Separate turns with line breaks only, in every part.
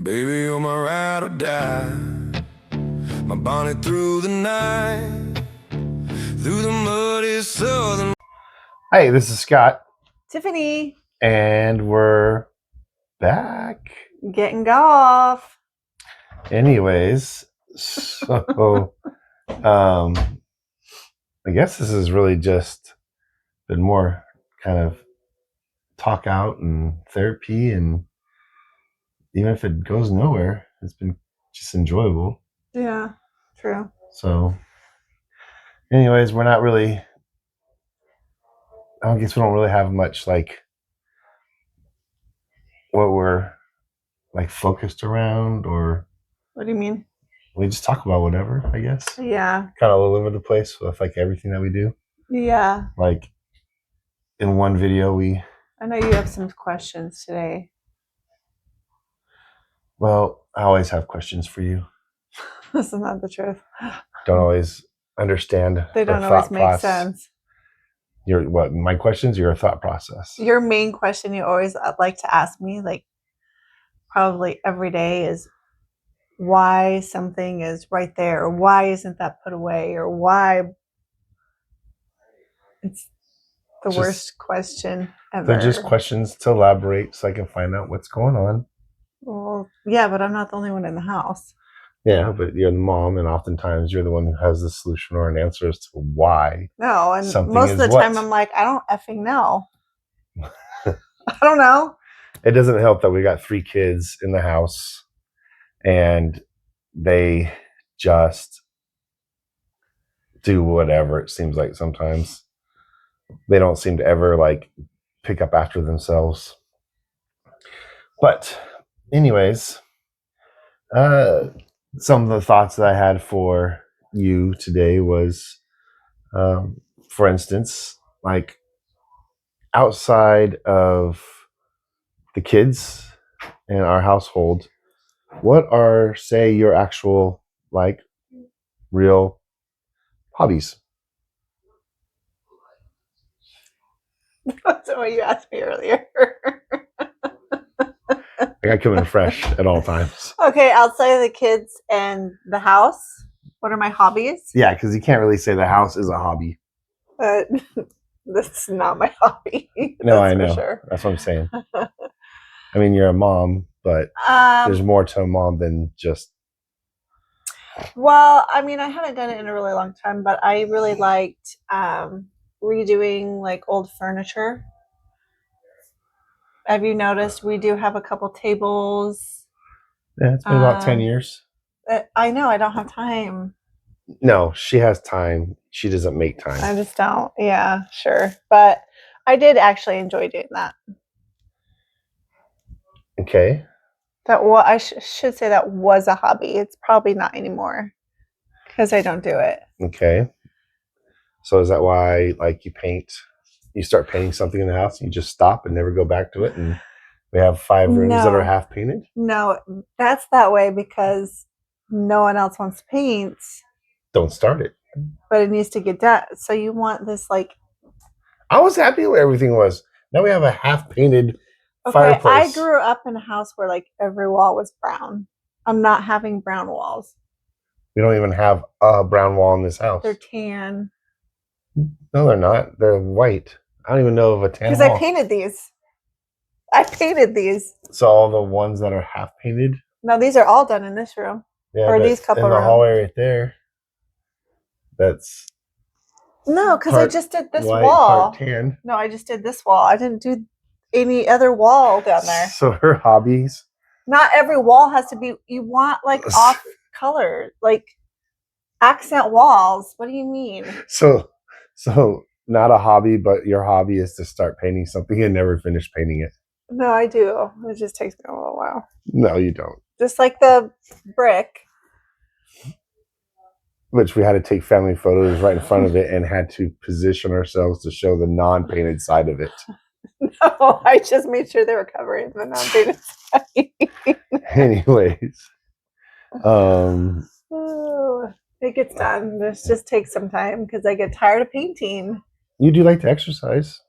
Baby, you're my ride or die. My bonnet through the night, through the muddy southern.
Hey, this is Scott.
Tiffany.
And we're back.
Gettin'Goff.
Anyways, so I guess this has really just been more kind of talk out and therapy, and even if it goes nowhere, it's been just enjoyable.
Yeah, true.
So anyways, we're not really, I guess we don't really have much like what we're like focused around, or
What do you mean?
we just talk about whatever, I guess.
Yeah.
Kind of all over the place with like everything that we do.
Yeah.
Like in one video
I know you have some questions today.
Well, I always have questions for you.
This is not the truth.
Don't always understand.
They don't always make sense.
What, my questions, your thought process?
Your main question you always like to ask me, like probably every day, is why something is right there, or why isn't that put away, or why. It's the worst question ever.
They're just questions to elaborate so I can find out what's going on.
Well, yeah, but I'm not the only one in the house.
Yeah, but you're the mom, and oftentimes you're the one who has the solution or an answer as to why.
No, and most of the time I'm like, I don't effing know. I don't know.
It doesn't help that we got 3 kids in the house, and they just do whatever it seems like sometimes. They don't seem to ever like pick up after themselves. But anyways, some of the thoughts that I had for you today was, for instance, like outside of the kids in our household, what are, say, your actual like real hobbies?
That's what you asked me earlier.
I got coming fresh at all times.
Okay, outside of the kids and the house, what are my hobbies?
Yeah, because you can't really say the house is a hobby.
That's not my hobby.
No, I know.
For sure.
That's what I'm saying. I mean, you're a mom, but there's more to a mom than just.
Well, I mean, I haven't done it in a really long time, but I really liked redoing like old furniture. Have you noticed we do have a couple tables?
Yeah, it's been about 10 years.
I know, I don't have time.
No, she has time. She doesn't make time.
I just don't. Yeah, sure. But I did actually enjoy doing that.
Okay.
I should say that was a hobby. It's probably not anymore because I don't do it.
Okay. So is that why, like, you start painting something in the house and you just stop and never go back to it, and we have 5 rooms that are half painted?
No, that's that way because no one else wants to paint.
Don't start it.
But it needs to get done. So you want this like...
I was happy where everything was. Now we have a half painted fireplace.
I grew up in a house where like every wall was brown. I'm not having brown walls.
We don't even have a brown wall in this house.
They're tan.
No, they're not. They're white. I don't even know of a tan wall.
Because I painted these.
So all the ones that are half painted?
No, these are all done in this room.
Yeah,
or these couple
in the
rooms.
hallway right there. That's...
No, because I just did this
white,
wall.
Part tan.
No, I just did this wall. I didn't do any other wall down there.
So her hobbies?
Not every wall has to be... You want like off color, like accent walls. What do you mean?
So not a hobby, but your hobby is to start painting something and never finish painting it.
No, I do. It just takes me a little while.
No, you don't.
Just like the brick.
Which we had to take family photos right in front of it and had to position ourselves to show the non-painted side of it.
No, I just made sure they were covering the non-painted side.
Anyways.
It gets done. This just takes some time because I get tired of painting.
You do like to exercise.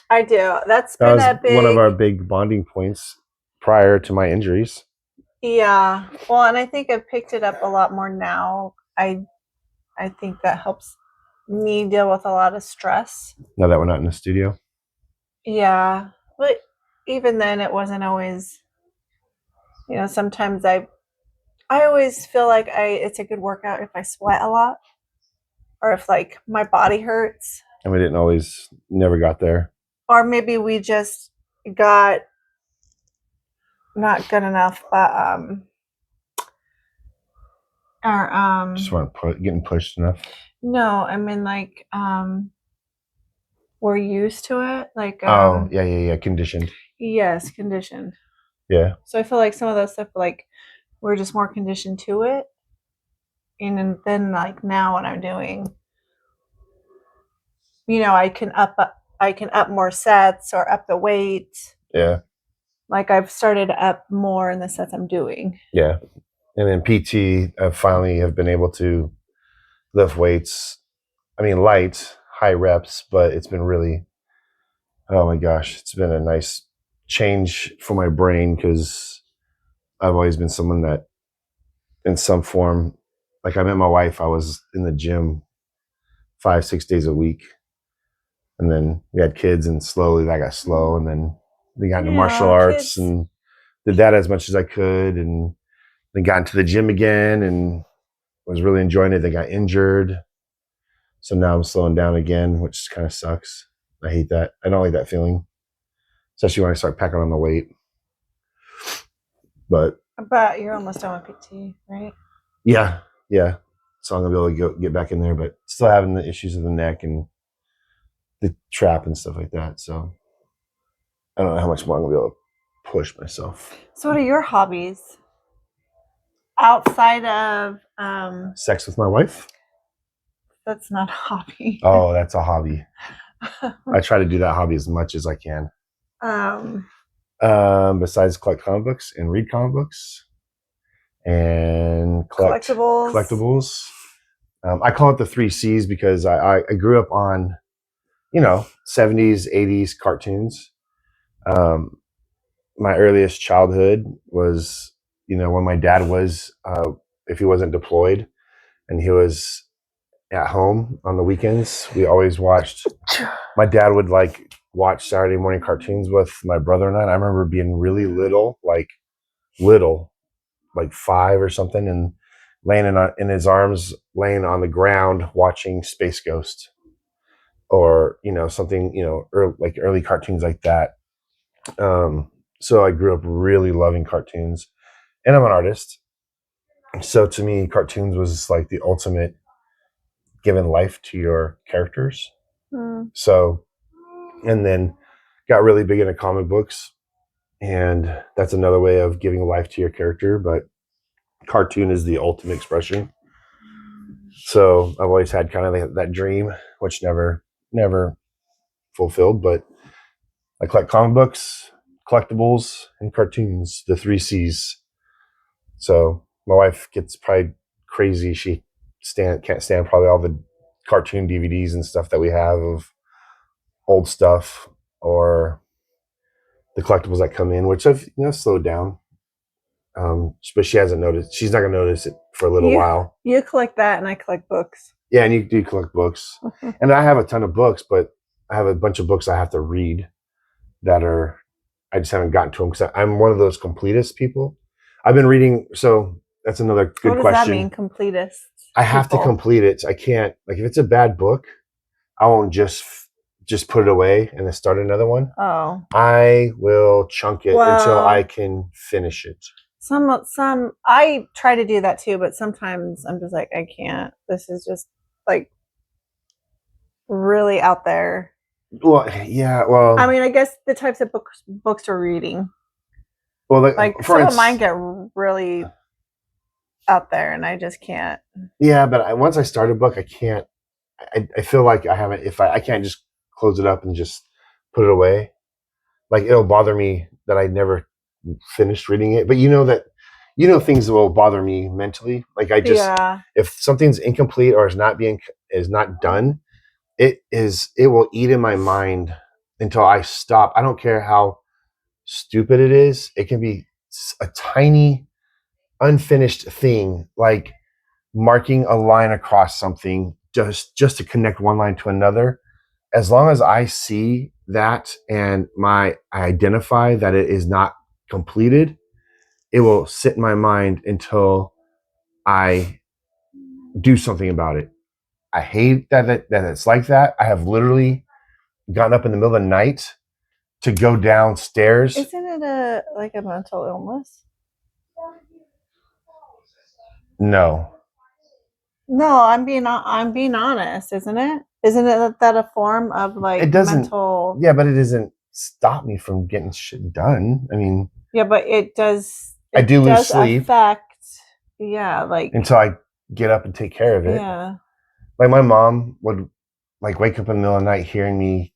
I do. That
was one of our big bonding points prior to my injuries.
Yeah. Well, and I think I've picked it up a lot more now. I think that helps me deal with a lot of stress.
Now that we're not in the studio.
Yeah. But even then it wasn't always, sometimes I always feel like it's a good workout if I sweat a lot or if like my body hurts
And we never got there.
or maybe we just got not good enough, but or
Just weren't getting pushed enough.
no, I mean like we're used to it. Like
yeah. Conditioned.
yes, conditioned.
Yeah.
So I feel like some of those stuff like we're just more conditioned to it. And then like now what I'm doing, I can up more sets or up the weight.
Yeah.
Like I've started up more in the sets I'm doing.
Yeah. And then PT, I finally have been able to lift weights. I mean, light, high reps, but it's been really, oh my gosh, it's been a nice change for my brain because I've always been someone that in some form, like I met my wife, I was in the gym 5-6 days a week. And then we had kids and slowly that got slow. And then we got into martial arts and did that as much as I could. And then got into the gym again and was really enjoying it. They got injured. So now I'm slowing down again, which kind of sucks. I hate that. I don't like that feeling, especially when I start packing on the weight. But
You're almost done with PT, right?
yeah. So I'm gonna be able to get back in there, but still having the issues of the neck and the trap and stuff like that. So I don't know how much more I'm gonna be able to push myself.
So what are your hobbies outside of
Sex with my wife?
that's not a hobby.
Oh, that's a hobby. I try to do that hobby as much as I can. Besides collect comic books and read comic books and collect collectibles. I call it the 3 C's because I grew up on, 70s, 80s cartoons. My earliest childhood was, when my dad was, if he wasn't deployed and he was at home on the weekends, we always watched, my dad would watch Saturday morning cartoons with my brother and I remember being really little, like 5 or something, and laying in his arms, laying on the ground, watching Space Ghost or, something, early cartoons like that. So I grew up really loving cartoons and I'm an artist. So to me, cartoons was like the ultimate giving life to your characters. So, and then got really big into comic books, and that's another way of giving life to your character. But cartoon is the ultimate expression. So I've always had kind of that dream, which never fulfilled. But I collect comic books, collectibles, and cartoons, the 3 C's. So my wife gets probably crazy. She can't stand probably all the cartoon DVDs and stuff that we have of old stuff or the collectibles that come in, which I've slowed down. But she hasn't noticed. She's not gonna notice it for a little while.
You collect that, and I collect books.
Yeah, and you do collect books, and I have a ton of books, but I have a bunch of books I have to read that I just haven't gotten to them because I'm one of those completist people. I've been reading, so that's another good question.
What does that mean, completist?
I have to complete it. I can't, if it's a bad book, I won't just put it away and then start another one.
Oh.
I will chunk it until I can finish it.
Some I try to do that too, but sometimes I'm just like, I can't. This is just like really out there.
Well, yeah. Well,
I mean, I guess the types of books we're reading.
Well,
like some of mine get really out there, and I just can't.
Yeah, but once I start a book, I can't. I feel like I haven't. If I can't just close it up and just put it away, like it'll bother me that I never finished reading it. But things that will bother me mentally. Like if something's incomplete or is not done, it will eat in my mind until I stop. I don't care how stupid it is. It can be a tiny unfinished thing, like marking a line across something just to connect one line to another, as long as I see that and I identify that it is not completed, it will sit in my mind until I do something about it. I hate that it's like that. I have literally gotten up in the middle of the night to go downstairs.
Isn't it like a mental illness?
No.
No, I'm being honest, isn't it? Isn't it that a form of like
It doesn't.
mental?
Yeah, but it doesn't stop me from getting shit done. I mean,
Yeah, but it does.
I do lose sleep.
Affect. Yeah, like
until I get up and take care of it.
Yeah.
Like my mom would like wake up in the middle of the night hearing me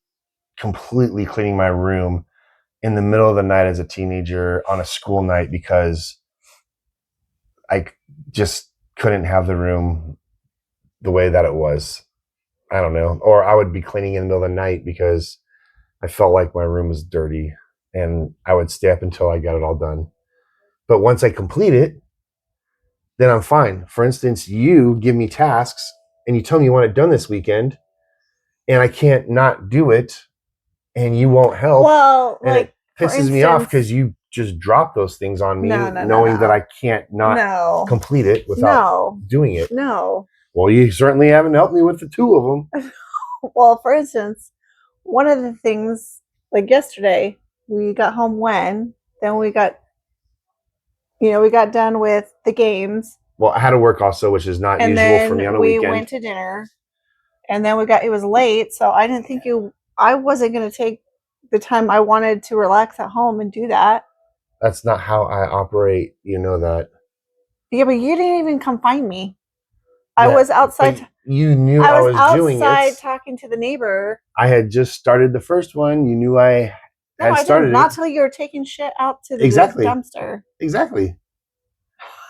completely cleaning my room in the middle of the night as a teenager on a school night because I just couldn't have the room the way that it was. I don't know. Or I would be cleaning in the middle of the night because I felt like my room was dirty and I would stay up until I got it all done. But once I complete it, then I'm fine. For instance, you give me tasks and you tell me you want it done this weekend and I can't not do it and you won't help.
Well,
and
like
it pisses me off because you just drop those things on me knowing that I can't not complete it without doing it.
No.
Well, you certainly haven't helped me with the two of them.
Well, for instance, one of the things, like yesterday, we got home then we got done with the games.
Well, I had to work also, which is not usual for me on a weekend.
We went to dinner, and then it was late, so I didn't think I wasn't going to take the time I wanted to relax at home and do that.
That's not how I operate. You know that.
Yeah, but you didn't even come find me. I was outside.
You knew I was doing it.
Outside talking to the neighbor.
I had just started the first one. You knew I had started it.
Not till you were taking shit out to the dumpster.
Exactly.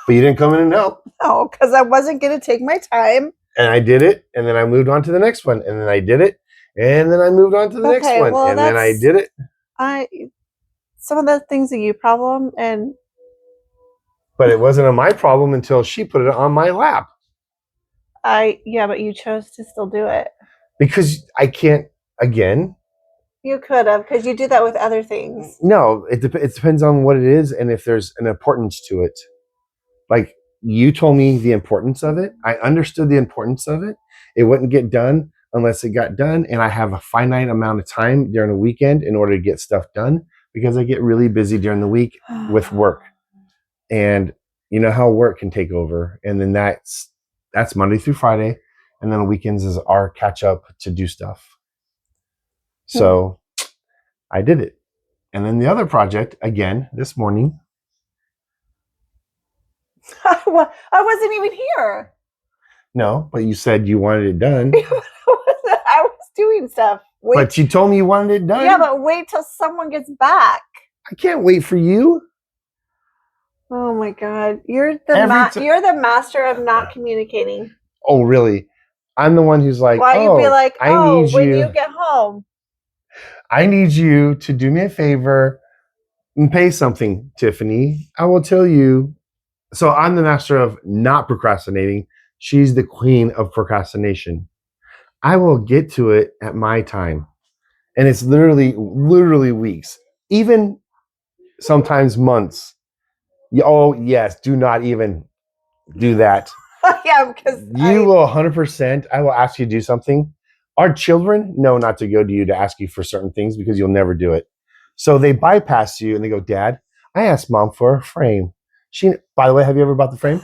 But you didn't come in and help.
No, because I wasn't going to take my time.
And I did it, and then I moved on to the next one, and then I did it, and then I moved on to the next one, and then I did it.
Some of the things are you problem,
but it wasn't my problem until she put it on my lap.
But you chose to still do it
because I can't. Again,
you could have, because you do that with other things.
No, it depends on what it is and if there's an importance to it. Like you told me the importance of it. I understood the importance of it. It wouldn't get done unless it got done. And I have a finite amount of time during the weekend in order to get stuff done because I get really busy during the week with work. And you know how work can take over. And then that's Monday through Friday. And then the weekends is our catch up to do stuff. So I did it. And then the other project, again, this morning.
I wasn't even here.
No, but you said you wanted it done.
I was doing stuff.
But you told me you wanted it done.
Yeah, but wait till someone gets back.
I can't wait for you.
Oh my God. You're the master of not communicating.
Oh, really? I'm the one who's like,
you'd be like, when you get home.
I need you to do me a favor and pay something, Tiffany. I will tell you. So I'm the master of not procrastinating. She's the queen of procrastination. I will get to it at my time. And it's literally weeks, even sometimes months. Oh, yes. Do not even do that.
Yeah, because
you will 100%. I will ask you to do something. Our children know not to go to you to ask you for certain things because you'll never do it. So they bypass you and they go, Dad, I asked Mom for a frame. By the way, have you ever bought the frame?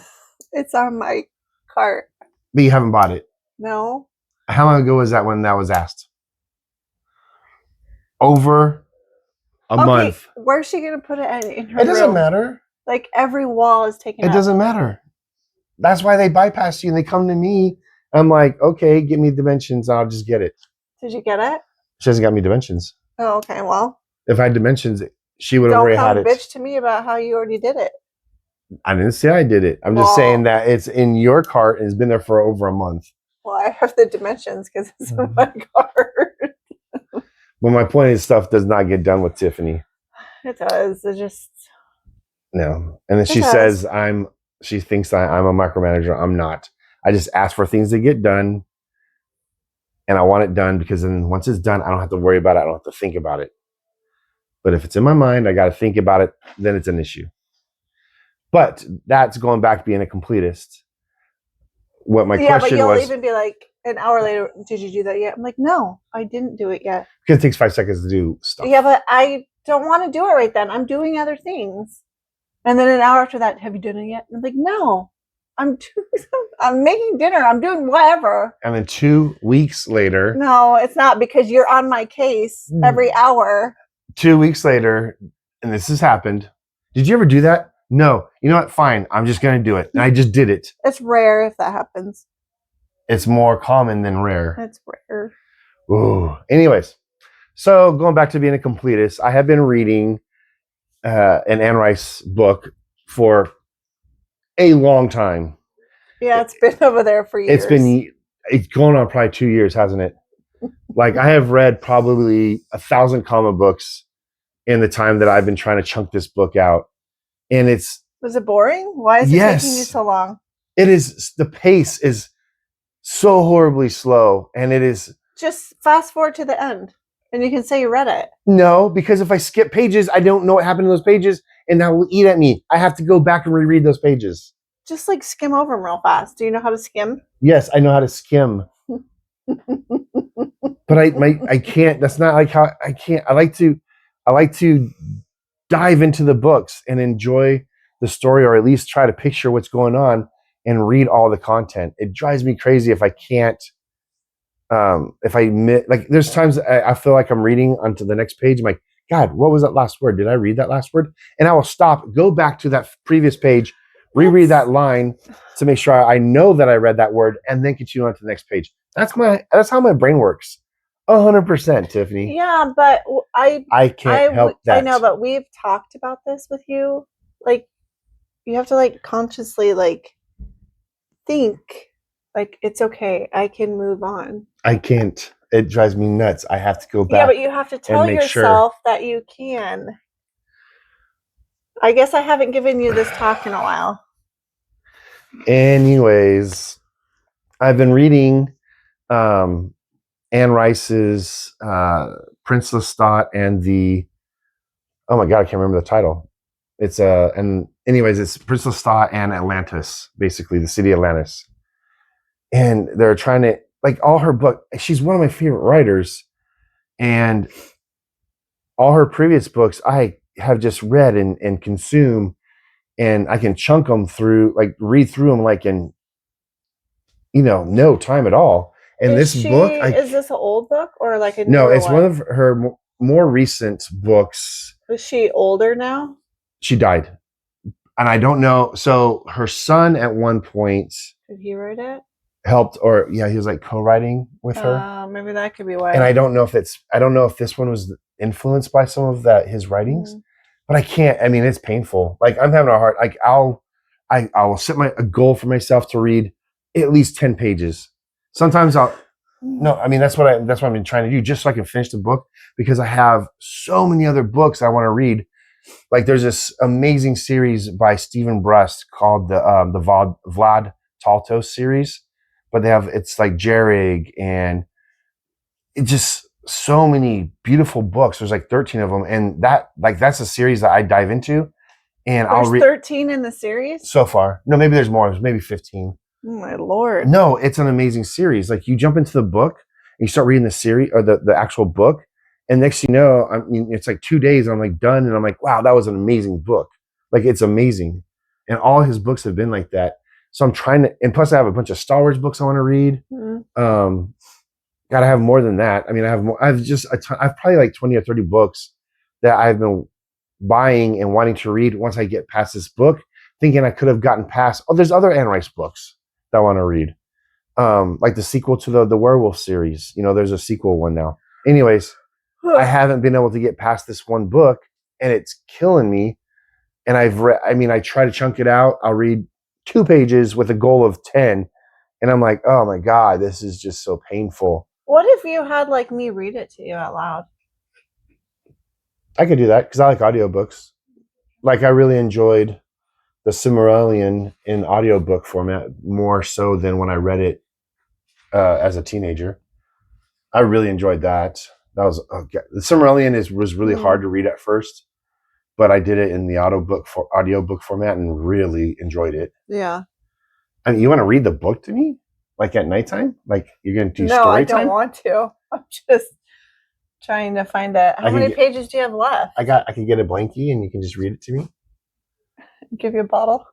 It's on my cart.
But you haven't bought it?
No.
How long ago was that when that was asked? Over a month.
Where's she going to put it in her room?
It doesn't matter.
Like every wall is taken up.
It doesn't matter. That's why they bypass you and they come to me. I'm like, okay, give me dimensions. I'll just get it.
Did you get it?
She hasn't got me dimensions.
Oh, okay. Well,
if I had dimensions, she would have already had it.
Don't come bitch to me about how you already did it.
I didn't say I did it. I'm just saying that it's in your cart and it's been there for over a month.
Well, I have the dimensions because it's in my cart.
But my point is stuff does not get done with Tiffany.
It does. It just...
No. And then she says I'm She thinks that I'm a micromanager. I'm not. I just ask for things to get done, and I want it done because then once it's done, I don't have to worry about it. I don't have to think about it. But if it's in my mind, I got to think about it, then it's an issue. But that's going back to being a completist. What my question
but you'll
was,
even be like an hour later, did you do that yet? I'm like, no, I didn't do it yet.
because it takes 5 seconds to do stuff.
Yeah, but I don't want to do it right then. I'm doing other things. And then an hour after that, have you done it yet? And I'm like, no, I'm making dinner. I'm doing whatever.
And then 2 weeks later,
No, it's not, because you're on my case every hour.
2 weeks later, and this has happened. Did you ever do that? No. You know what? Fine. I'm just going to do it. And I just did it.
It's rare if that happens.
It's more common than rare.
It's rare.
Ooh. Anyways, so going back to being a completist, I have been reading an Anne Rice book for a long time.
Yeah, it's been over there for years.
It's going on probably 2 years, hasn't it? Like, I have read probably 1,000 comic books in the time that I've been trying to chunk this book out. And
was it boring? Why is it taking you so long?
It is, the pace is so horribly slow, and it is.
Just fast forward to the end and you can say you read it.
No, because if I skip pages, I don't know what happened to those pages, and that will eat at me. I have to go back and reread those pages.
Just like skim over them real fast. Do you know how to skim?
Yes, I know how to skim. But I can't. That's not like how I can't. I like to dive into the books and enjoy the story, or at least try to picture what's going on and read all the content. It drives me crazy if I can't. If I like, there's times I feel like I'm reading onto the next page. I'm like, God, what was that last word? Did I read that last word? And I will stop, go back to that previous page, reread that line to make sure I know that I read that word, and then continue on to the next page. That's how my brain works. 100%, Tiffany.
Yeah, but
I can't help that.
I know, but we've talked about this with you. Like, you have to like consciously like think like, it's okay, I can move on.
I can't. It drives me nuts. I have to go back.
Yeah, but you have to tell yourself that you can. I guess I haven't given you this talk in a while.
Anyways, I've been reading Anne Rice's Prince Lestat and the, oh my God, I can't remember the title. It's it's Prince Lestat and Atlantis, basically the city Atlantis. And they're trying to, like, all her book, she's one of my favorite writers, and all her previous books I have just read and consume, and I can chunk them through, like read through them like in, no time at all. And is
this an old book or like a
no? It's one of her more recent books.
Is she older now?
She died, and I don't know. So her son at one point,
did he write it?
Helped, or he was like co-writing with her.
Maybe that could be why.
And I don't know if this one was influenced by some of his writings, but I can't. I mean, it's painful. Like, I'm having a hard. Like, I will set a goal for myself to read at least 10 pages. Sometimes no. I mean, that's what I've been trying to do, just so I can finish the book, because I have so many other books I want to read. Like, there's this amazing series by Stephen Brust called the Vlad Taltos series. But it's like Jerrig, and it just so many beautiful books. There's like 13 of them, and that's a series that I dive into, and I'll read
13 in the series
so far. No, maybe there's more. There's maybe 15.
Oh my Lord!
No, it's an amazing series. Like, you jump into the book, and you start reading the series or the actual book, and next you know, it's like 2 days. And I'm like done, and I'm like, wow, that was an amazing book. Like, it's amazing, and all his books have been like that. So I'm trying to, and plus I have a bunch of Star Wars books I want to read. Gotta have more than that. I mean, I have more. I've probably like 20 or 30 books that I've been buying and wanting to read once I get past this book, thinking I could have gotten past. Oh, there's other Anne Rice books that I want to read. Like the sequel to the werewolf series. There's a sequel one now. Anyways, I haven't been able to get past this one book, and it's killing me. And I try to chunk it out. I'll read 2 pages with a goal of 10, and I'm like, oh my God, this is just so painful.
What if you had like me read it to you out loud?
I could do that because I like audiobooks. Like, I really enjoyed the Silmarillion in audiobook format more so than when I read it as a teenager. I really enjoyed that. That was the Silmarillion was really hard to read at first, but I did it in the audiobook format and really enjoyed it.
Yeah.
I mean, you want to read the book to me, like at nighttime? Like you're gonna do
No,
story
I don't
time?
want to. I'm just trying to find it. How many pages do you have left?
I could get a blankie and you can just read it to me.
Give you a bottle.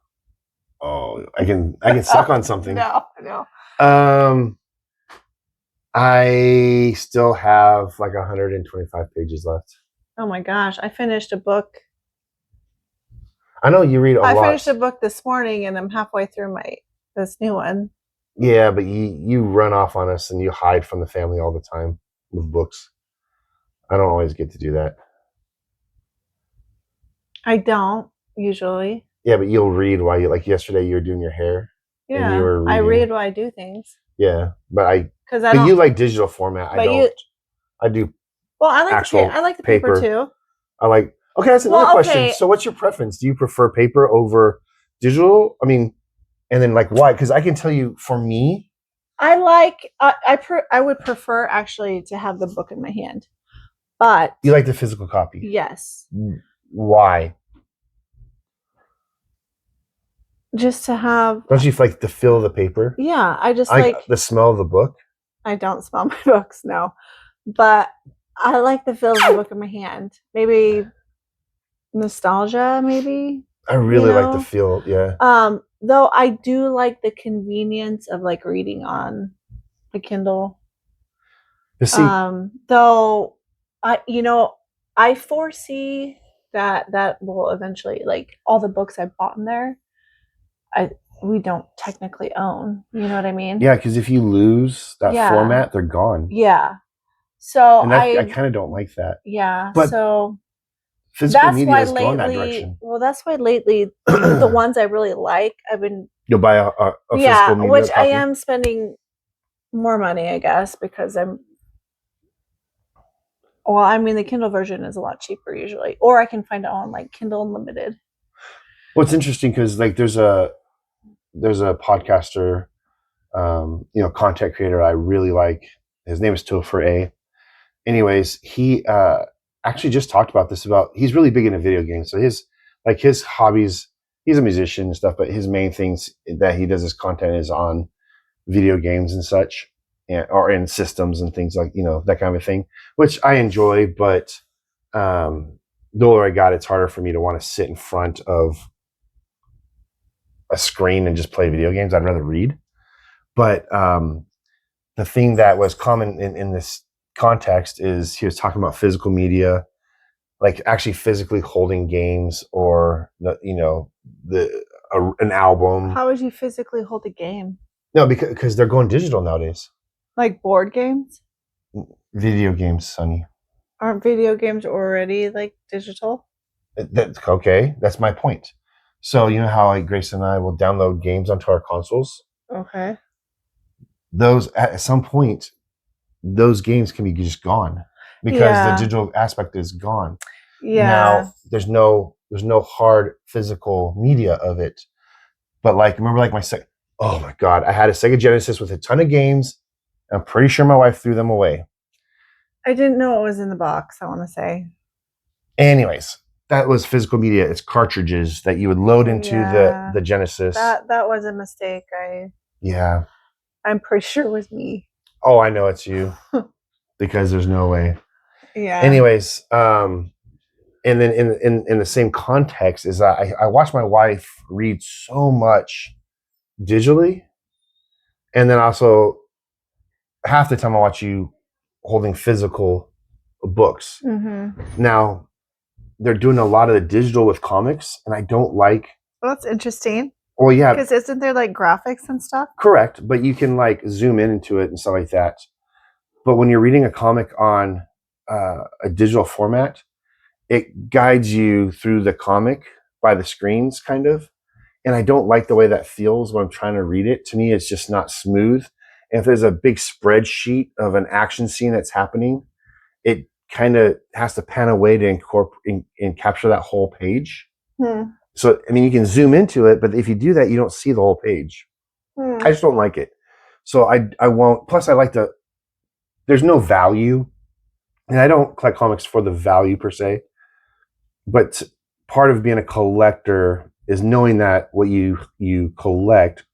Oh, I can suck on something.
No.
I still have like 125 pages left.
Oh my gosh. I finished a book.
I know you read a lot.
I finished a book this morning and I'm halfway through this new one.
Yeah, but you run off on us and you hide from the family all the time with books. I don't always get to do that.
I don't usually.
Yeah, but you'll read while like yesterday you were doing your hair.
Yeah,
and you were reading.
I read while I do things.
Yeah, but
but
you like digital format. I don't. I do.
Well, I like the paper too.
I like. Okay, that's another question. So, what's your preference? Do you prefer paper over digital? I mean, and then like why? Because I can tell you, for me,
I would prefer actually to have the book in my hand, but
you like the physical copy.
Yes.
Why?
Just to have.
Don't you like the feel of the paper?
Yeah, I just like
the smell of the book.
I don't smell my books, no, but I like the feel of the book in my hand. Maybe nostalgia, maybe.
I really like the feel. Yeah.
Though I do like the convenience of like reading on the Kindle. Though I foresee that will eventually, like, all the books I bought in there, we don't technically own. You know what I mean?
Yeah, because if you lose that format, they're gone.
Yeah. So
and I kind of don't like that.
Yeah.
But
so
physical media has gone that direction.
Well, that's why lately the ones I really like, I've been.
You'll buy a physical media
which
copy?
I am spending more money, I guess, because I'm. Well, I mean, the Kindle version is a lot cheaper usually, or I can find it on like Kindle Unlimited.
Well, it's interesting because like there's a podcaster, content creator I really like. His name is Tiff. Anyways, he actually just talked about this. He's really big into video games. So his hobbies. He's a musician and stuff, but his main things that he does his content is on video games and such. Or in systems and things like, that kind of a thing, which I enjoy. But the older I got, it's harder for me to want to sit in front of a screen and just play video games. I'd rather read. But the thing that was common in this context is he was talking about physical media, like actually physically holding games or an album.
How would you physically hold a game?
No, because they're going digital nowadays.
Like board games?
Video games, Sonny.
Aren't video games already like digital?
That's okay. That's my point. So you know how like Grace and I will download games onto our consoles?
Okay.
Those at some point, those games can be just gone because the digital aspect is gone.
Yeah.
Now there's no hard physical media of it. But like remember like oh my God, I had a Sega Genesis with a ton of games. I'm pretty sure my wife threw them away.
I didn't know it was in the box, I want to say.
Anyways, that was physical media. It's cartridges that you would load into the Genesis.
That was a mistake. I'm pretty sure it was me.
Oh, I know it's you. Because there's no way.
Yeah.
Anyways, and then in the same context is I watched my wife read so much digitally, and then also half the time I watch you holding physical books.
Mm-hmm.
Now, they're doing a lot of the digital with comics, and I don't like.
Well, that's interesting.
Well, yeah.
Because isn't there like graphics and stuff?
Correct, but you can like zoom into it and stuff like that. But when you're reading a comic on a digital format, it guides you through the comic by the screens, kind of. And I don't like the way that feels when I'm trying to read it. To me, it's just not smooth. And if there's a big spreadsheet of an action scene that's happening, it kind of has to pan away to capture that whole page. So, I mean, you can zoom into it, but if you do that, you don't see the whole page. I just don't like it. So I won't. Plus, I like to. There's no value, and I don't collect comics for the value per se. But part of being a collector is knowing that what you collect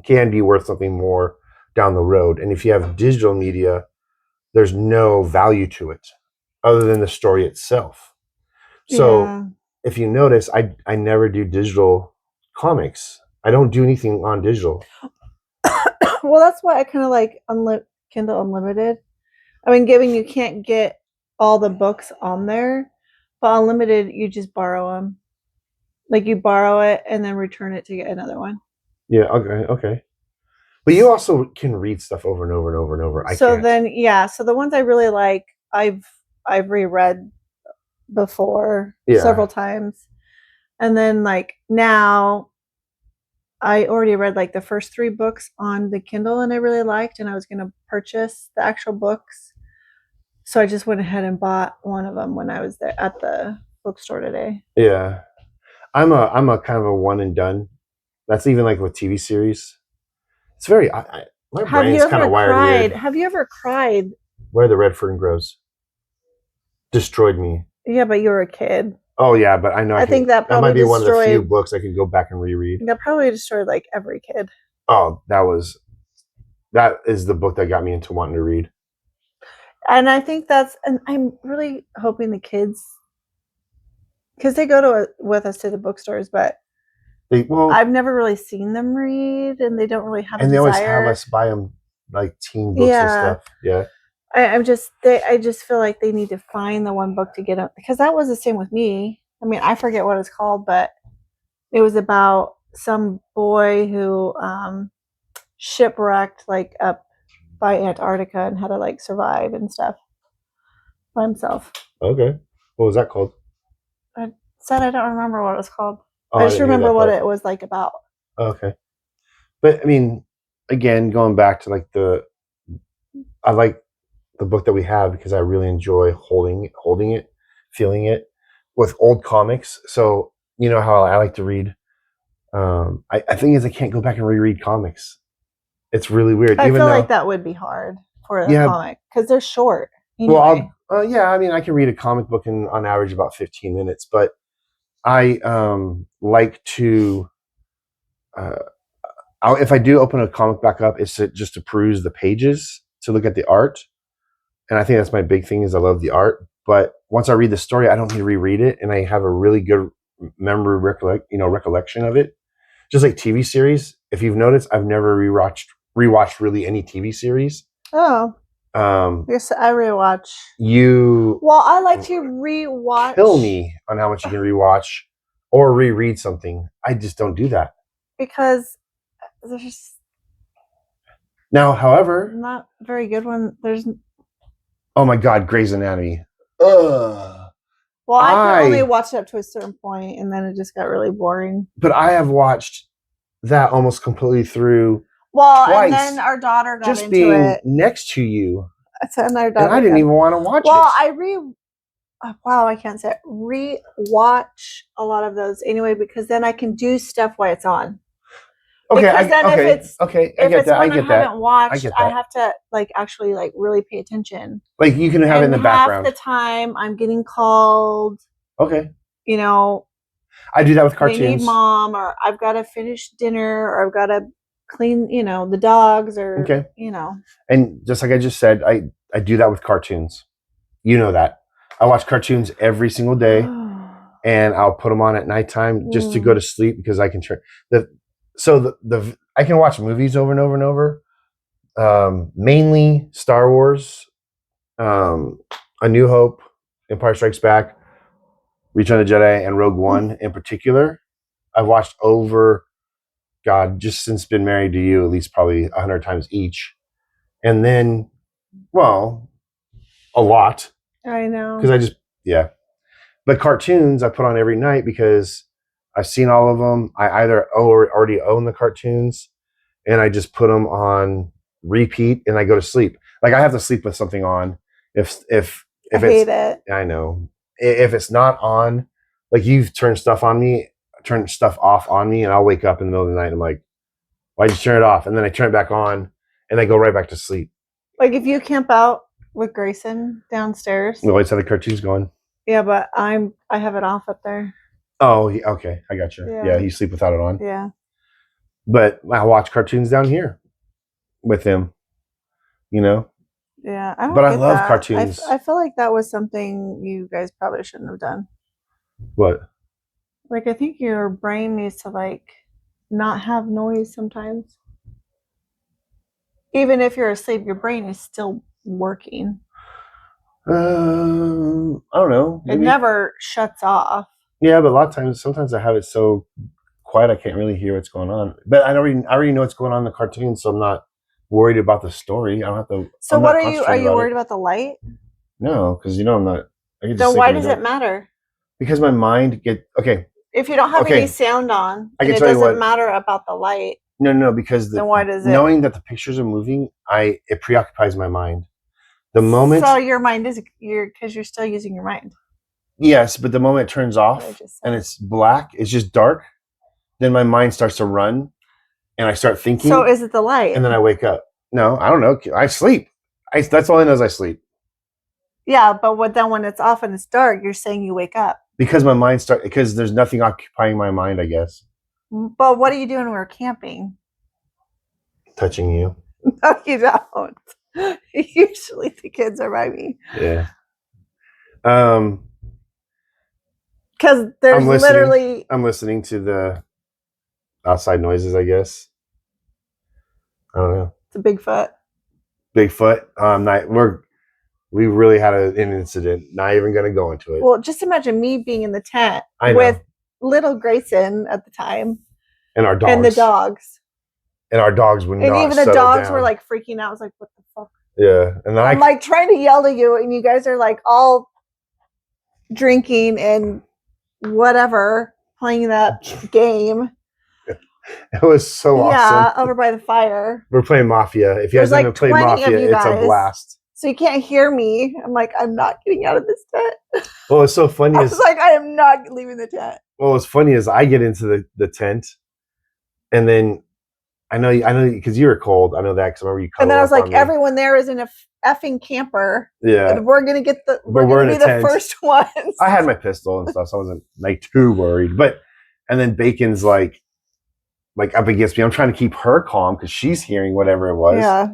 can be worth something more down the road. And if you have digital media, there's no value to it other than the story itself. So if you notice, I never do digital comics. I don't do anything on digital.
Well, that's why I kind of like Kindle Unlimited. I mean, given you can't get all the books on there, but Unlimited, you just borrow them. Like you borrow it and then return it to get another one.
Yeah. Okay. But you also can read stuff over and over and over and over.
So the ones I really like, I've reread before several times, and then like now, I already read like the first 3 books on the Kindle, and I really liked, and I was going to purchase the actual books, so I just went ahead and bought one of them when I was there at the bookstore today.
Yeah, I'm a kind of a one and done. That's even like with TV series. It's very my brain's kind of wired weird.
Have you ever cried?
Where the Red Fern Grows destroyed me.
Yeah, but you were a kid.
Oh yeah, but I know. I think that might be one of the few books I could go back and reread.
That probably destroyed like every kid.
Oh, that is the book that got me into wanting to read.
And I think and I'm really hoping the kids, because they go with us to the bookstores, but I've never really seen them read, and they don't really have. And they always have
us buy them like teen books and stuff. Yeah.
I just feel like they need to find the one book to get up, because that was the same with me. I mean, I forget what it's called, but it was about some boy who shipwrecked like up by Antarctica and had to like survive and stuff by himself.
Okay. What was that called?
I don't remember what it was called. I just remember what it was like about.
Okay. But I mean, again, going back to like I like the book that we have because I really enjoy holding it, feeling it with old comics. So you know how I like to read. I think I can't go back and reread comics. It's really weird.
I feel like that would be hard for a comic because they're short.
Anyway. Well, I mean, I can read a comic book in on average about 15 minutes, but I like to. If I do open a comic back up, it's just to peruse the pages, to look at the art. And I think that's my big thing is I love the art. But once I read the story, I don't need to reread it. And I have a really good memory recollection of it. Just like TV series. If you've noticed, I've never rewatched really any TV series.
Oh. Yes, I rewatch. Well, I like to rewatch.
Kill me on how much you can rewatch or reread something. I just don't do that.
Because there's
now, however,
not very good one. There's.
Oh my God, Grey's Anatomy.
Well, I can only watch it up to a certain point, and then it just got really boring.
But I have watched that almost completely through.
Well, twice, and then our daughter got
just
into
being
it.
Next to you.
And our daughter.
And I didn't even want to watch it.
Wow, I can't say it. Re-watch a lot of those anyway, because then I can do stuff while it's on.
Okay,
because then if it's
I get that.
haven't watched, I have to like actually like really pay attention.
Like you can have it in the background.
Half the time I'm getting called.
Okay.
You know.
I do that with cartoons.
They need mom, or I've got to finish dinner, or I've got to clean, the dogs, or
And just like I just said, I do that with cartoons. You know that. I watch cartoons every single day, and I'll put them on at nighttime just to go to sleep because I can I can watch movies over and over and over. Mainly Star Wars, A New Hope, Empire Strikes Back, Return of the Jedi, and Rogue One in particular. I've watched over, just since been married to you, at least probably 100 times each. And then, a lot.
I know.
Because But cartoons I put on every night because I've seen all of them. I either already own the cartoons, and I just put them on repeat, and I go to sleep. Like I have to sleep with something on. If I hate it. I know. If it's not on, like you've turned stuff on me turn stuff off on me, and I'll wake up in the middle of the night and I'm like, why'd you turn it off? And then I turn it back on and I go right back to sleep.
Like if you camp out with Grayson downstairs.
You always have the cartoons going.
Yeah, but I have it off up there.
Oh, okay. I got you. Yeah, you sleep without it on.
Yeah.
But I watch cartoons down here with him, you know?
Yeah.
But I love cartoons.
I feel like that was something you guys probably shouldn't have done.
What?
Like, I think your brain needs to, like, not have noise sometimes. Even if you're asleep, your brain is still working.
I don't know.
Maybe. It never shuts off.
Yeah, but a lot of times, sometimes I have it so quiet I can't really hear what's going on. But I already know what's going on in the cartoon, so I'm not worried about the story. I don't have to.
So what are you? Are you worried about the light?
No, because I'm not.
Then why does it matter?
Because my mind okay.
If you don't have any sound on, and it doesn't matter about the light.
No, because
then why does it?
Knowing that the pictures are moving, it preoccupies my mind. The moment.
So your mind is because you're still using your mind.
Yes, but the moment it turns off and it's black, it's just dark, then my mind starts to run and I start thinking.
So is it the light?
And then I wake up. No, I don't know. I sleep. That's all I know is I sleep.
Yeah, but when it's off and it's dark, you're saying you wake up.
Because my mind because there's nothing occupying my mind, I guess.
But what are you doing when we're camping?
Touching you.
No, you don't. Usually the kids are by me.
Yeah.
Because there's literally.
I'm listening to the outside noises, I guess. I don't know.
It's a Bigfoot.
We really had an incident. Not even going to go into it.
Well, just imagine me being in the tent with little Grayson at the time.
And our dogs.
And the dogs.
And our dogs would not settle down.
And even the dogs were like freaking out. I was like, what the fuck?
Yeah. And then
I'm like trying to yell at you and you guys are like all drinking and whatever, playing that game.
It was so awesome.
Yeah, over by the fire.
We're playing Mafia. If you guys haven't played Mafia, it's a blast.
So you can't hear me. I'm like, I'm not getting out of this tent.
Well, it's so funny.
I was like, I am not leaving the tent.
Well, what's funny is I get into the tent, and then I know because you were cold. I know that because I remember you.
And then I was like, everyone there is in a effing camper.
Yeah,
and we're gonna be the first ones.
I had my pistol and stuff, so I wasn't like too worried. And then Bacon's like up against me. I'm trying to keep her calm because she's hearing whatever it was.
Yeah.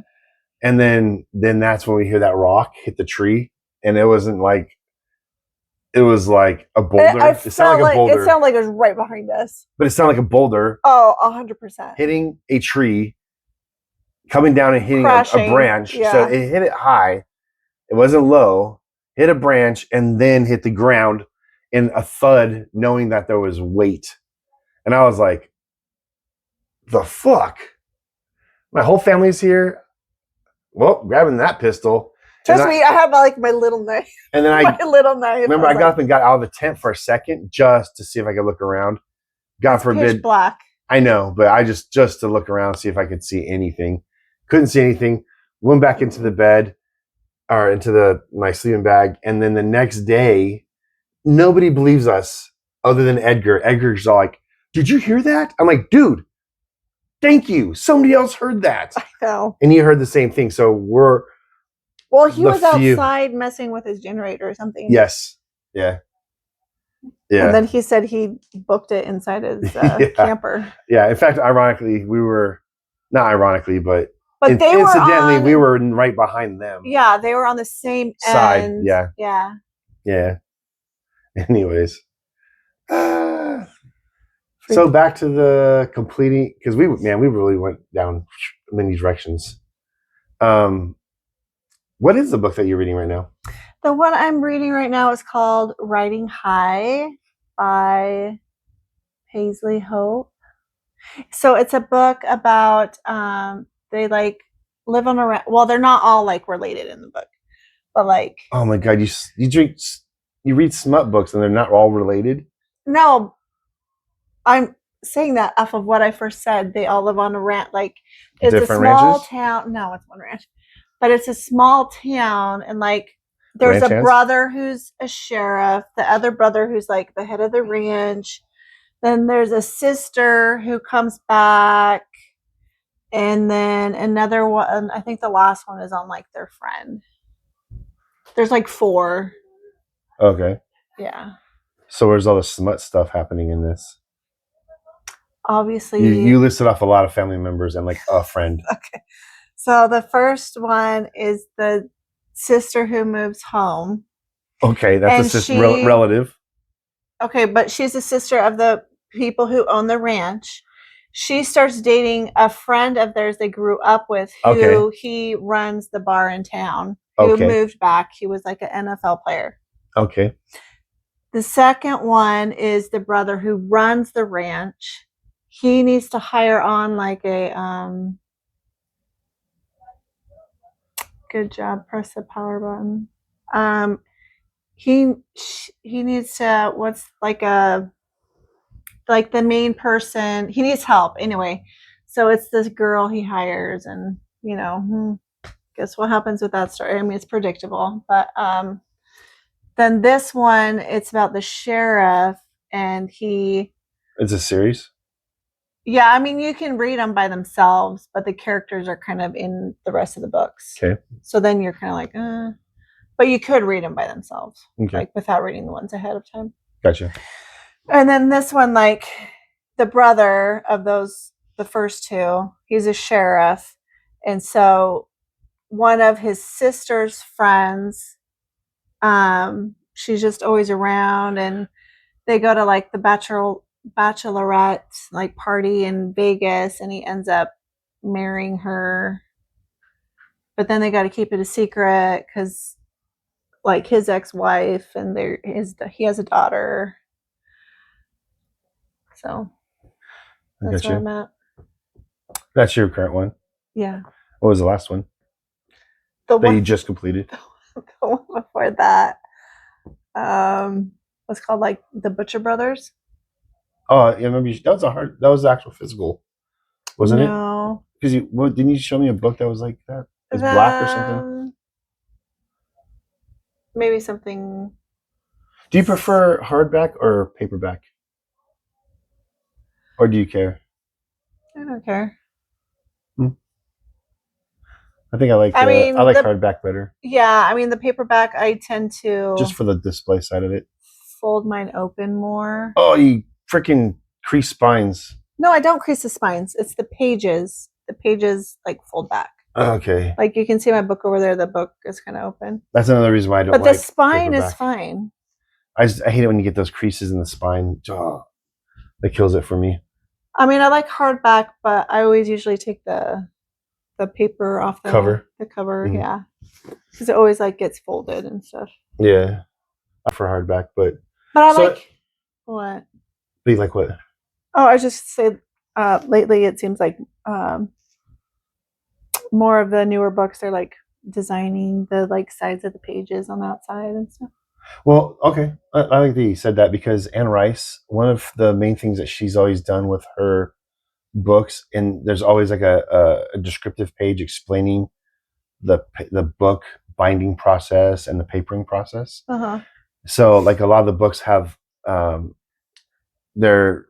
And then that's when we hear that rock hit the tree, and it wasn't like. It was like a boulder. It sounded like a boulder.
It sounded like it was right behind us.
But it sounded like a boulder.
Oh, 100%.
Hitting a tree, coming down and hitting a branch.
Yeah.
So it hit it high. It wasn't low. Hit a branch and then hit the ground in a thud, knowing that there was weight. And I was like, the fuck? My whole family's here. Well, grabbing that pistol.
Trust me, I have like my little knife.
And then
my little knife.
Remember, I got up and got out of the tent for a second just to see if I could look around. God forbid.
Pitch black.
I know, but I just to look around, see if I could see anything. Couldn't see anything. Went back into the bed or into my sleeping bag. And then the next day, nobody believes us other than Edgar. Edgar's all like, did you hear that? I'm like, dude, thank you. Somebody else heard that.
I know.
And he heard the same thing. So
Well, he was outside messing with his generator or something.
Yes. Yeah. Yeah.
And then he said he booked it inside his camper.
Yeah. In fact, ironically, we were not ironically, but
incidentally,
we were right behind them.
Yeah, they were on the same
side.
End.
Yeah.
Yeah.
Yeah. Anyways. So back to the completing, because we really went down many directions. What is the book that you're reading right now?
The one I'm reading right now is called Riding High by Paisley Hope. So it's a book about they like live on a they're not all like related in the book, but like
oh my god, you read smut books and they're not all related?
No, I'm saying that off of what I first said. They all live on a ranch. Like it's
different
a small
ranches?
Town. No, it's one ranch. But it's a small town, and like there's a brother who's a sheriff, the other brother who's like the head of the ranch. Then there's a sister who comes back, and then another one. I think the last one is on like their friend. There's like 4.
Okay.
Yeah.
So where's all the smut stuff happening in this?
Obviously,
You listed off a lot of family members and like a friend.
Okay. So the first one is the sister who moves home.
Okay, that's
And
a sister, relative.
Okay, but she's a sister of the people who own the ranch. She starts dating a friend of theirs they grew up with, who he runs the bar in town, who moved back. He was like an NFL player.
Okay.
The second one is the brother who runs the ranch. He needs to hire on like a good job, press the power button. He needs to, what's like the main person, he needs help anyway. So it's this girl he hires, and guess what happens with that story. I mean, it's predictable, but then this one, it's about the sheriff, and
it's a series.
Yeah, I mean, you can read them by themselves, but the characters are kind of in the rest of the books.
Okay.
So then you're kind of like, but you could read them by themselves,
okay,
like without reading the ones ahead of time.
Gotcha.
And then this one, like the brother of the first 2, he's a sheriff. And so one of his sister's friends, she's just always around, and they go to like the bachelorette like party in Vegas, and he ends up marrying her. But then they got to keep it a secret because like his ex-wife, and he has a daughter. So that's where I'm at.
That's your current one?
Yeah.
What was the last one?
The
one you just completed?
The one before that was called like The Butcher Brothers.
Oh, yeah, maybe that was the actual physical, wasn't it? No. Because didn't you show me a book that was like that? It's black or something?
Maybe something.
Do you prefer hardback or paperback? Or do you care?
I don't care.
I think I like hardback better.
Yeah, I mean the paperback I tend to
just for the display side of it.
Fold mine open more.
Oh, you freaking crease spines.
No, I don't crease the spines. It's the pages. The pages like fold back.
Okay.
Like you can see my book over there. The book is kind of open.
That's another reason why I don't
like.
But
the spine paperback. Is fine.
I hate it when you get those creases in the spine. Oh, that kills it for me.
I mean, I like hardback, but I always usually take the paper off the cover. The cover, yeah, because it always like gets folded and stuff.
Yeah, for hardback, but
I like what?
But you like what?
Oh, I just say lately it seems like more of the newer books are like designing the like sides of the pages on the outside and stuff.
Well, okay, I like that you said that, because Anne Rice, one of the main things that she's always done with her books, and there's always like a descriptive page explaining the book binding process and the papering process.
Uh-huh.
So like a lot of the books have they're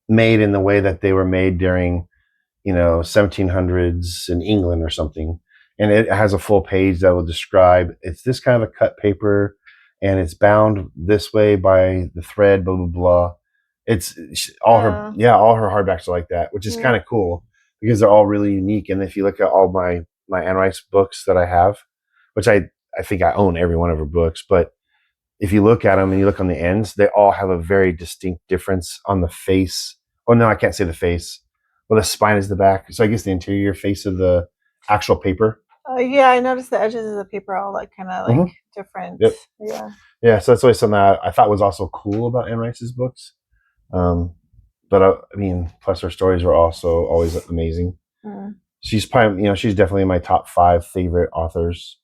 made in the way that they were made during 1700s in England or something, and it has a full page that will describe it's this kind of a cut paper and it's bound this way by the thread, blah blah blah. It's all her hardbacks are like that, which is kind of cool because they're all really unique. And if you look at all my Anne Rice books that I have, which I think I own every one of her books, but if you look at them and you look on the ends, they all have a very distinct difference on the face. Oh no, I can't say the face. Well, the spine is the back, so I guess the interior face of the actual paper.
Yeah, I noticed the edges of the paper all like kind of like different.
Yep.
Yeah.
So that's always something that I thought was also cool about Anne Rice's books. But I mean, plus her stories were also always amazing. She's probably, she's definitely my top 5 favorite authors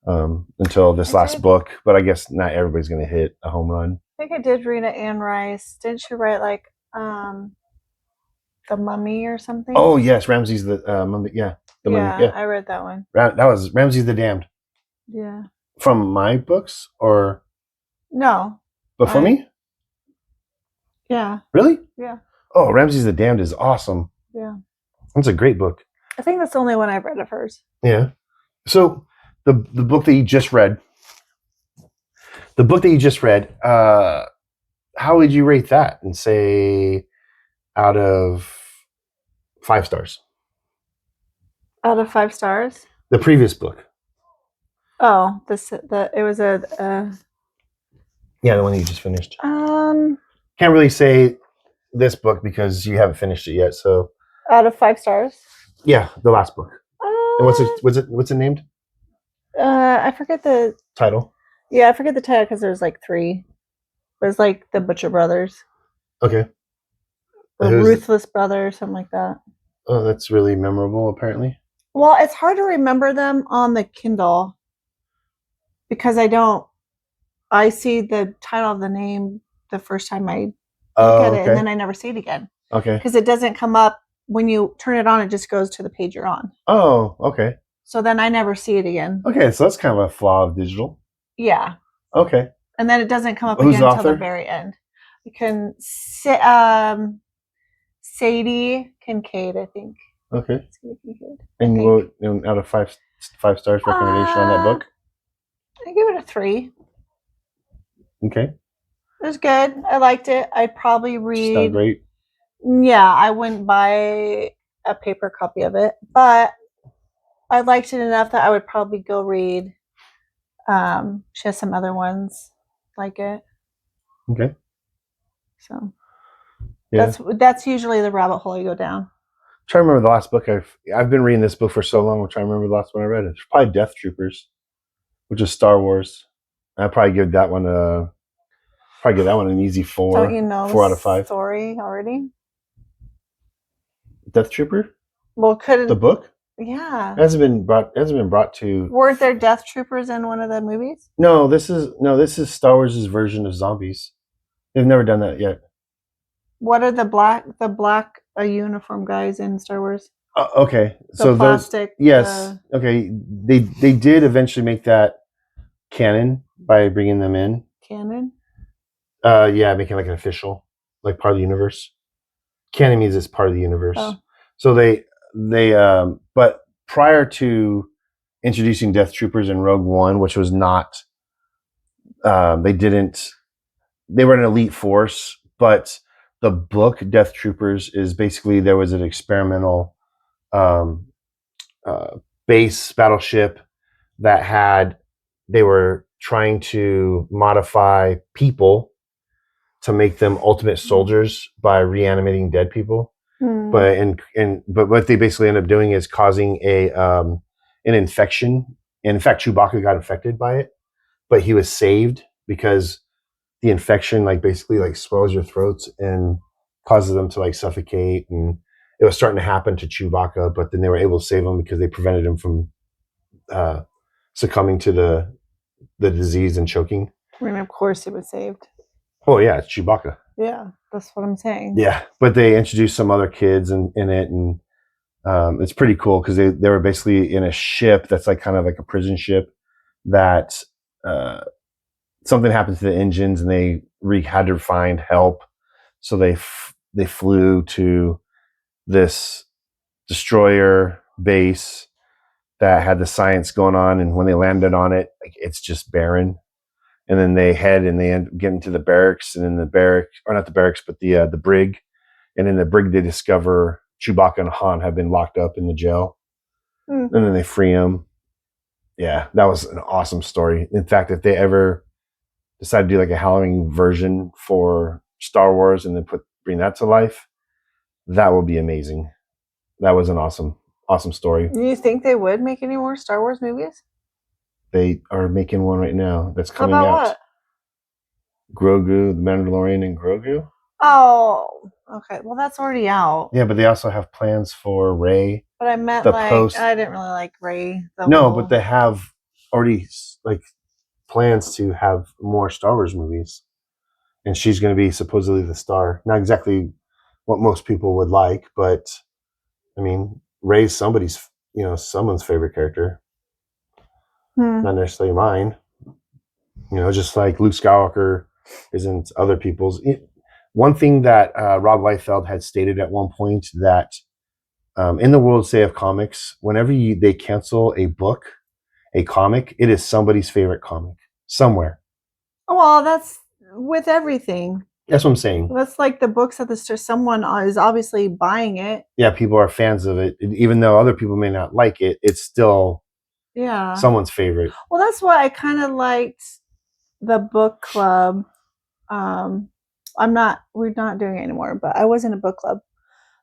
until this last book. But I guess not everybody's going to hit a home run.
I think I did read Anne Rice. Didn't she write like The Mummy or something?
Oh yes, Ramses the Mummy. Yeah, the Mummy. Yeah,
I read that one.
That was Ramses the Damned.
Yeah. From
my books or
no?
But for me.
Yeah.
Really?
Yeah.
Oh, Ramses the Damned is awesome.
Yeah.
That's a great book.
I think that's the only one I've read of hers.
Yeah. So the book that you just read, how would you rate that and say out of 5 stars?
Out of 5 stars?
The previous book.
Oh, it was
Yeah, the one that you just finished.
um
Can't really say this book because you haven't finished it yet. So
out of 5 stars.
yeah, the last book. And
Uh,
what's it named?
I forget the
Title.
Yeah, I forget the title because there's like 3. There's like the Butcher Brothers,
Okay.
the
Who's-
Ruthless Brothers, something like that.
Oh, that's really memorable. Apparently.
Well, it's hard to remember them on the Kindle because I see the title of the name the first time I look at it, and then I never see it again.
Okay.
Because it doesn't come up when you turn it on, it just goes to the page you're on.
Oh, okay.
So then I never see it again.
Okay, so that's kind of a flaw of digital.
Yeah.
Okay.
And then it doesn't come up
Who's
again
the
until the
author?
very end. You can Sadie Kincaid, I think.
Okay.
Sadie Kincaid.
And what out of 5 stars recommendation on that book?
I give it a 3.
Okay.
It was good. I liked it. I'd probably read.
It's not great.
Yeah, I wouldn't buy a paper copy of it, but I liked it enough that I would probably go read. She has some other ones like it.
Okay.
So
yeah,
that's usually the rabbit hole you go down.
I'm trying to remember the last book I've been reading this book for so long. I'm trying to remember the last one I read. It's probably Death Troopers, which is Star Wars. I'd probably give that one an easy 4.
Don't you know
4 out of 5.
Story already?
Death Trooper?
Well,
The book?
Yeah.
It hasn't been brought to.
Weren't there Death Troopers in one of the movies?
No, this is Star Wars' version of zombies. They've never done that yet.
What are the black uniform guys in Star Wars?
Okay, so
plastic.
Yes. Okay, they did eventually make that canon by bringing them in.
Canon.
Yeah, making like an official, like part of the universe. Canon means it's part of the universe.
Oh.
So but prior to introducing Death Troopers in Rogue One, which was not, they were an elite force, but the book Death Troopers is basically there was an experimental base battleship that they were trying to modify people to make them ultimate soldiers by reanimating dead people. But what they basically end up doing is causing an infection. And in fact, Chewbacca got infected by it, but he was saved because the infection basically swells your throats and causes them to suffocate. And it was starting to happen to Chewbacca, but then they were able to save him because they prevented him from succumbing to the disease and choking.
I mean, of course, he was saved.
Oh yeah, it's Chewbacca.
Yeah, that's what I'm saying.
Yeah, but they introduced some other kids in it, and it's pretty cool because they were basically in a ship that's kind of like a prison ship that something happened to the engines and they had to find help, so they flew to this destroyer base that had the science going on, and when they landed on it, it's just barren. And then they head and they get into the barracks, and in the barracks, or not the barracks, but the brig. And in the brig, they discover Chewbacca and Han have been locked up in the jail. And then they free them. Yeah, that was an awesome story. In fact, if they ever decide to do a Halloween version for Star Wars and then bring that to life, that would be amazing. That was an awesome story.
Do you think they would make any more Star Wars movies?
They are making one right now that's coming
About
out.
What?
Grogu, the Mandalorian, and Grogu.
Oh, okay. Well, that's already out.
Yeah, but they also have plans for Rey.
But I meant I didn't really like Rey.
But they have already plans to have more Star Wars movies, and she's going to be supposedly the star. Not exactly what most people would like, but I mean, Rey's someone's favorite character. Not necessarily mine. Just like Luke Skywalker isn't other people's. one thing that Rob Liefeld had stated at one point, that in the world, say, of comics, whenever they cancel a book, a comic, it is somebody's favorite comic somewhere.
Well, that's with everything.
That's what I'm saying.
That's like the books at the store. Someone is obviously buying it.
Yeah, people are fans of it. Even though other people may not like it, it's still someone's favorite.
Well, that's why I kind of liked the book club. We're not doing it anymore, but I was in a book club.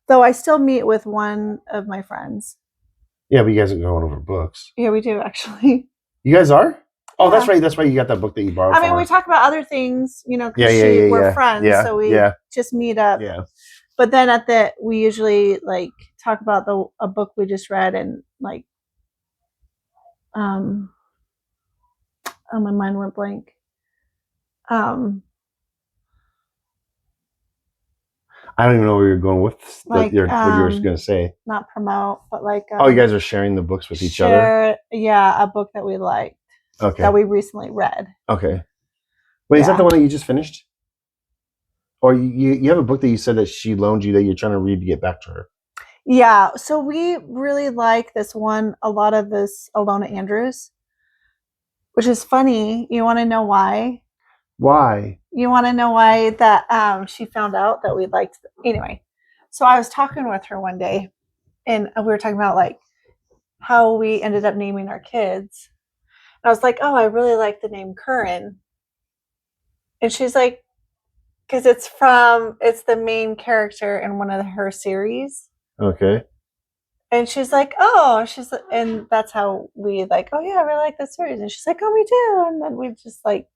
Though I still meet with one of my friends.
Yeah, but you guys are going over books.
Yeah, we do actually.
You guys are? Oh, that's right. That's why you got that book that you borrowed.
I mean, we talk about other things, because we're friends, so we just meet up.
Yeah.
But then we usually like talk about a book we just read, and like, oh, my mind went blank.
I don't even know where you're going with what you were going to say.
Not promote, but like.
Oh, you guys are sharing the books with each other?
Yeah, a book that we liked.
Okay.
That we recently read.
Okay. Wait, is that the one that you just finished? Or you have a book that you said that she loaned you that you're trying to read to get back to her?
Yeah, so we really like this one, a lot of this Alona Andrews, which is funny. You want to know why?
Why?
You want to know why that she found out that we liked anyway. So I was talking with her one day, and we were talking about like how we ended up naming our kids. And I was like, oh, I really like the name Curran. And she's like, because it's the main character in one of her series.
Okay.
And she's like, and that's how we like, oh yeah, I really like this series. And she's like, oh, me too. And then we just like,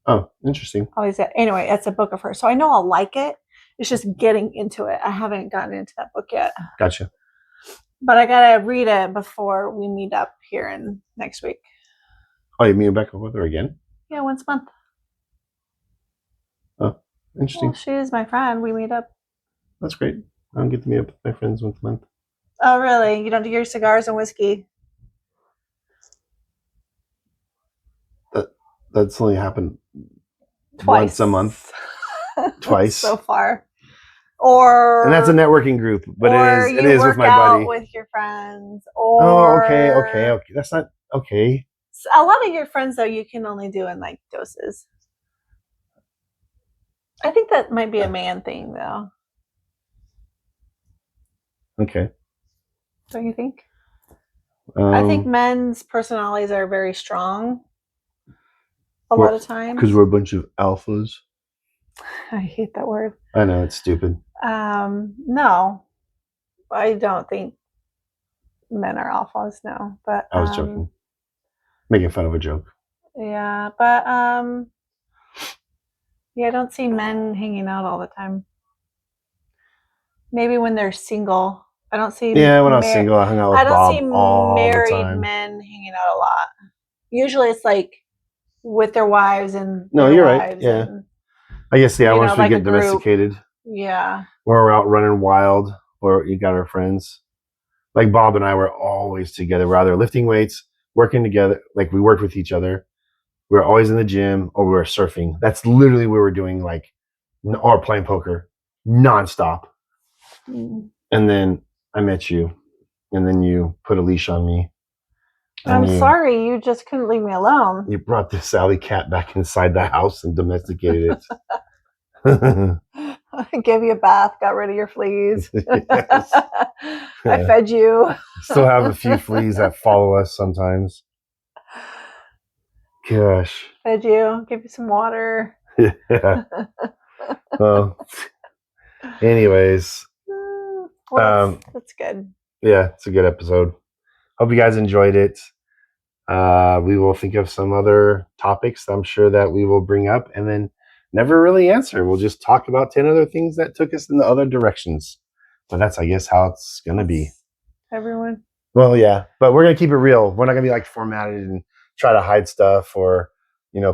oh, interesting.
Always get, anyway, it's a book of hers. So I know I'll like it. It's just getting into it. I haven't gotten into that book yet.
Gotcha.
But I got to read it before we meet up here next week.
Oh, you meet back up with her again?
Yeah, once a month.
Oh, interesting.
Well, she is my friend. We meet up.
That's great. I don't get to meet up with my friends once a month.
Oh, really? You don't do your cigars and whiskey?
That's only happened
twice
once a month. Twice.
So far. Or
and that's a networking group, but it is with my buddy.
With your friends. Or
okay. That's not okay.
A lot of your friends though you can only do in like doses. I think that might be a man thing though.
Okay.
Don't you think? I think men's personalities are very strong. A lot of times.
Because we're a bunch of alphas.
I hate that word.
I know, it's stupid.
No. I don't think men are alphas, no. But
I was joking. Making fun of a joke.
Yeah, but I don't see men hanging out all the time. Maybe when they're single. I don't see
when I was single, I hung out with Bob all the time.
I don't see married men hanging out a lot. Usually it's like with their wives and
no, you're right. Yeah. I guess once we get domesticated.
Yeah.
We're out running wild, or you got our friends. Like Bob and I were always together. We're either lifting weights, working together, like we worked with each other. We were always in the gym, or we were surfing. That's literally what we were doing, or playing poker nonstop. Mm. And then I met you, and then you put a leash on me.
I'm sorry, you just couldn't leave me alone.
You brought this alley cat back inside the house and domesticated it.
I gave you a bath, got rid of your fleas. I fed you.
Still have a few fleas that follow us sometimes. Gosh.
Fed you, give you some water.
Yeah. Well, anyways.
Well, that's good.
Yeah, it's a good episode. Hope you guys enjoyed it. We will think of some other topics I'm sure that we will bring up and then never really answer. We'll just talk about 10 other things that took us in the other directions. But that's, I guess, how it's going to be.
Everyone.
Well, yeah. But we're going to keep it real. We're not going to be formatted and try to hide stuff or,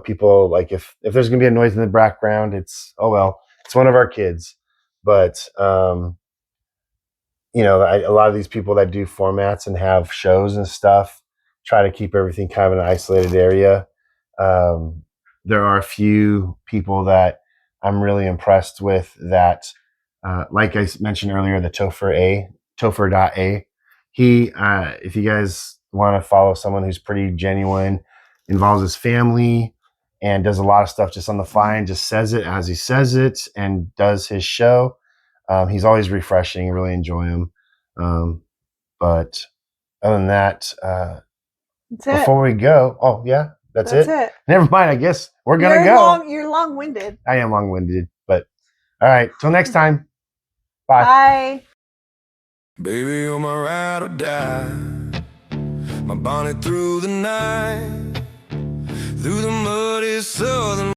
people if there's going to be a noise in the background, it's, oh, well, it's one of our kids. But, a lot of these people that do formats and have shows and stuff try to keep everything kind of in an isolated area. There are a few people that I'm really impressed with that. Like I mentioned earlier, the Topher.A. He, if you guys want to follow someone who's pretty genuine, involves his family, and does a lot of stuff just on the fly and just says it as he says it and does his show. He's always refreshing. Really enjoy him. But other than that,
That's it.
before we go, oh yeah, that's
That's
it.
it.
Never mind. I guess we're gonna go.
You're long-winded.
I am long-winded, but all right. Till next time. Bye.
Bye.
Baby, you're my ride or die, my bonnet through the night, through the muddy southern